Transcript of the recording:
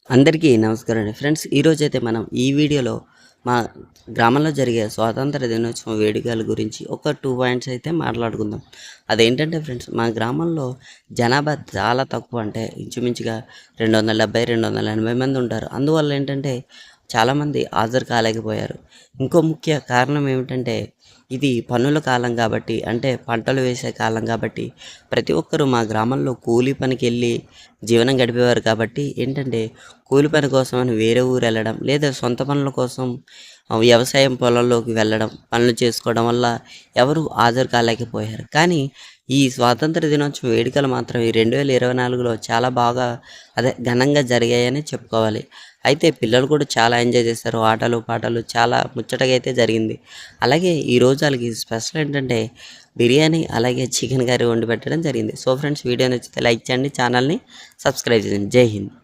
అందరికీ నమస్కారం అండి ఫ్రెండ్స్. ఈరోజైతే మనం ఈ వీడియోలో మా గ్రామంలో జరిగే స్వాతంత్ర దినోత్సవం వేడుకల గురించి ఒక 2 పాయింట్స్ అయితే మాట్లాడుకుందాం. అదేంటంటే ఫ్రెండ్స్, మా గ్రామంలో జనాభా చాలా తక్కువ, అంటే ఇంచుమించుగా 270, 280 మంది ఉంటారు. అందువల్ల ఏంటంటే చాలామంది హాజరు కాలేకపోయారు. ఇంకో ముఖ్య కారణం ఏమిటంటే, ఇది పన్నుల కాలం కాబట్టి, అంటే పంటలు వేసే కాలం కాబట్టి ప్రతి ఒక్కరూ మా గ్రామంలో కూలీ పనికెళ్ళి జీవనం గడిపేవారు. కాబట్టి ఏంటంటే కూలి పని కోసం అని వేరే ఊరు వెళ్ళడం, లేదా సొంత పనుల కోసం వ్యవసాయం పొలంలోకి వెళ్ళడం, పనులు చేసుకోవడం వల్ల ఎవరు హాజరు కాలేకపోయారు. కానీ ఈ స్వాతంత్ర దినోత్సవం వేడుకలు మాత్రం ఈ 2024లో చాలా బాగా, అదే ఘనంగా జరిగాయని చెప్పుకోవాలి. అయితే పిల్లలు కూడా చాలా ఎంజాయ్ చేశారు. ఆటలు పాటలు చాలా ముచ్చటగా అయితే జరిగింది. అలాగే ఈరోజు వాళ్ళకి స్పెషల్ ఏంటంటే బిర్యానీ, అలాగే చికెన్ కర్రీ వండి పెట్టడం జరిగింది. సో ఫ్రెండ్స్, వీడియో నచ్చితే లైక్ చేయండి, ఛానల్ని సబ్స్క్రైబ్ చేయండి. జై హింద్.